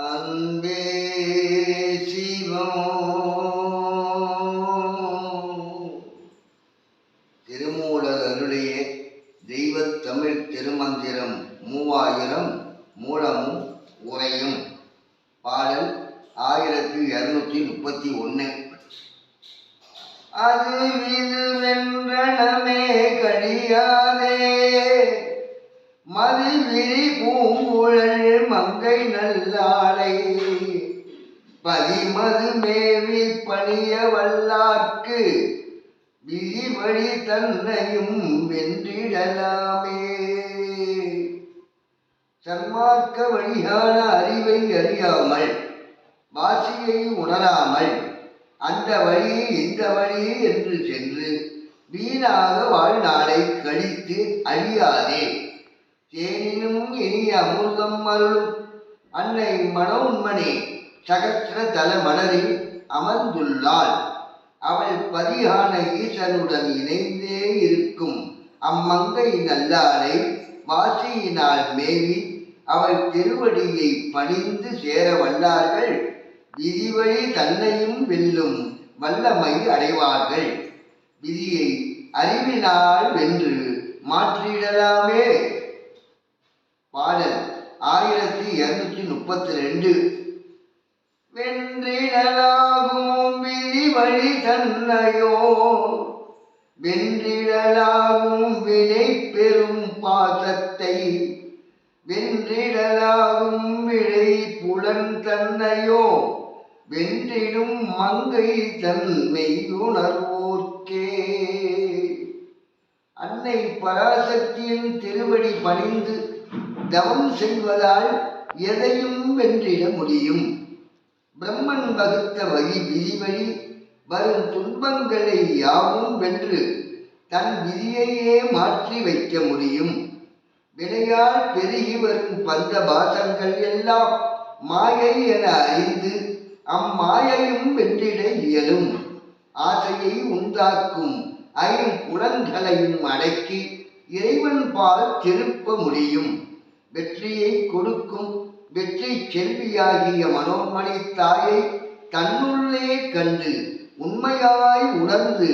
அன்பே சிவம். திருமூலர் அருளிய தெய்வத் தமிழ் திருமந்திரம் 3000 மூலமும் உரையும். பாடல் 1231. அது விதுவென்றனமே கழியாதே, மதுவிரி பூங்குழல் மங்கை நல்லாளை, பதிமது மேவி பணிய வல்லார்க்கு விதிவழி தன்னையும் வென்றிடலாமே. சன்மார்க்க வழியான அறிவை அறியாமல், வாசியை உணராமல், அந்த வழி இந்த வழி என்று சென்று வீணாக வாழ்நாளை கழித்து அழியாதே. தேனினும் இனிய அமிர்தம் அருளும் அன்னை மனோன்மணி சகஸ்ர தல மலரில் அமர்ந்துள்ளாள். அவள் பதியான ஈசனுடன் இணைந்தே இருக்கும் அம்மங்கை நல்லாளை வாசியினால் மேவி அவள் திருவடியை பணிந்து சேர வல்லார்கள் விதிவழி தன்னையும் வெல்லும் வல்லமை அடைவார்கள். விதியை அறிவினால் வென்று மாற்றிடலாமே. பாடல் 1232. வென்றிடலாகும் விதிவழி தன்னையோ, வென்றிடலாகும் வினை பெறும் பாசத்தை, வென்றிடலாகும் விழை புலன் தன்னையோ, வென்றிடும் மங்கை தன்மை உணர்வோர்க்கே. அன்னை பராசக்தியின் திருவடி பணிந்து தவம் செய்வதால் எதையும் வென்றிட முடியும். பிரம்மன் வகுத்த வழி விதிவழி வரும் துன்பங்களை யாவும் வென்று தன் விதியையே மாற்றி வைக்க முடியும். வினையால் பெருகி வரும் பந்த பாசங்கள் எல்லாம் மாயை என அறிந்து அம்மாயையும் வென்றிட இயலும். ஆசையை உண்டாக்கும் ஐம்புலன்களையும் அடக்கி இறைவன் பால் திருப்ப முடியும். வெற்றியை கொடுக்கும் வெற்றி செல்வியாகிய மனோன்மணி தாயை தன்னுள்ளே கண்டு உண்மையாய் உணர்ந்து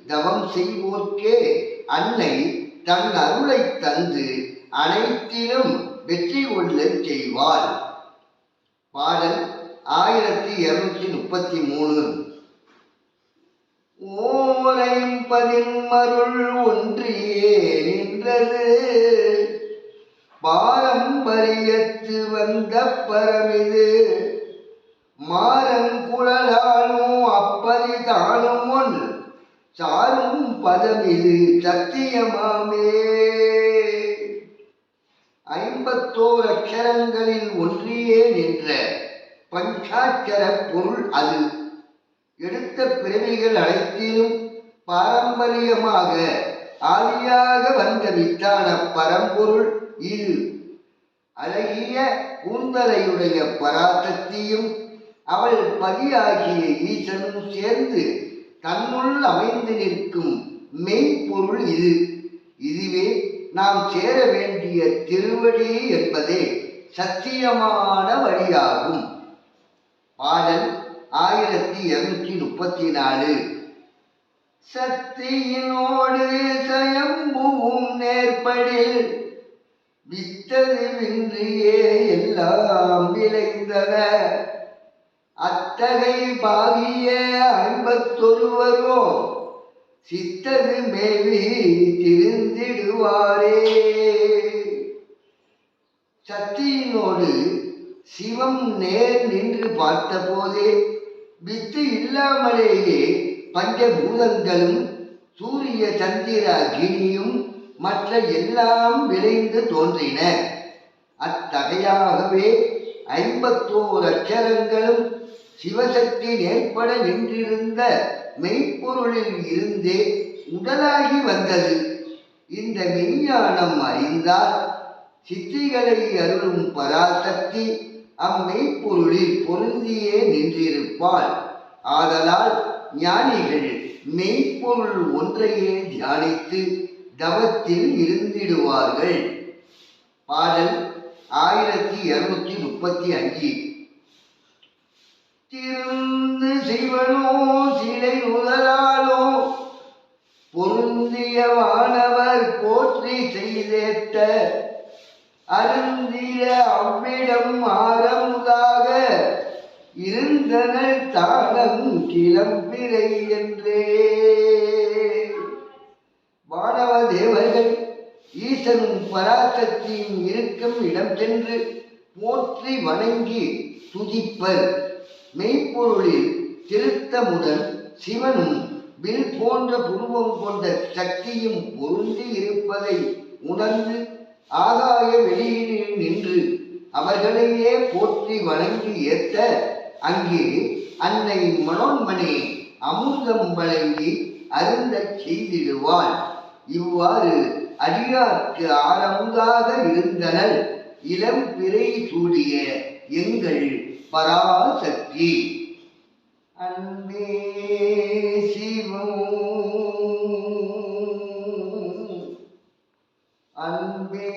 தவம் செய்வோர்க்கே அன்னை தன் அருளை தந்து அனைத்திலும் வெற்றி கொள்ளச் செய்வாள். பாடல் 1233. ஓரைம்பதின்மருள் ஒன்றியே நின்றது, பாரம்பரியத்து வந்த பரமிது, மாறங்குழலாலும் அப்பதி தானும் ஒன் சாரும் பதமிது சத்தியமாமே. 51 அக்ஷரங்களில் ஒன்றியே நின்ற பஞ்சாட்சர பொருள் அது. எடுத்த பிறவிகள் அனைத்திலும் பாரம்பரியமாக ஆதியாக வந்த வித்தான பரம்பொருள் இது. அழகிய கூந்தலையுடைய பராசக்தியும் அவள் பதியாகிய ஈசனும் சேர்ந்து தன்னுள் அமைந்து நிற்கும் மெய்ப்பொருள் இது. இதுவே நாம் சேர வேண்டிய திருவடி என்பதே சத்தியமான வழியாகும். பாடல் 1234. சக்தியினோடு சயம்புவும் நேர்படில், வித்தது வின்றியே எல்லாம் விளைந்தன, அத்தகை பாகிய 51 சித்தது மேவி திருந்திடுவாரே. சக்தியினோடு சிவம் நேர் நின்று பார்த்த போதே வித்து இல்லாமலேயே பஞ்சபூதங்களும் சூரிய சந்திர அக்னியும் மற்ற எல்லாம் விளைந்து தோன்றின. அத்தகையாகவே 51 அக்ஷரங்களும் சிவசக்தி நேர்பட நின்றிருந்த மெய்ப்பொருளில் இருந்தே உடலாகி வந்தது. இந்த மெய்ஞானம் அறிந்தால் சித்திகளை அருளும் பராசக்தி அம்மெய்ப்பொருளில் பொருந்தியே நின்றிருப்பாள். ஆதலால் ஞானிகள் மெய்ப்பொருள் ஒன்றையே தியானித்து தவத்தில் இருந்திடுவார்கள். பாடல் 1235. திருந்து சிவனோ சிலை முதலாலோ பொருந்திய வானவர் போற்றி செய்தேத்த அருந்திய அவ்விடம் ஆரமுதாக இருந்தனர் தானம் கிளம்பிரை என்றே. வானவ தேவர்கள் ஈசனும் பராசக்தியும் இருக்கும் இடம் சென்று போற்றி வணங்கி துதிப்பர். மெய்ப்பொருளில் திருத்தமுடன் சிவனும் வில் போன்ற புருவம் கொண்ட சக்தியும் பொருந்தி இருப்பதை உணர்ந்து ஆகாய வெளியினில் நின்று அவர்களையே போற்றி வணங்கி ஏத்த அங்கே அன்னை மனோன்மணி அமுதம் வழங்கி அருந்தச் செய்திடுவாள். இவ்வாறு அடியார்க்கு ஆரமுதாக இருந்தனர் இளம் பிறை சூடிய எங்கள் பராசக்தி. அன்பே சிவம் அன்பே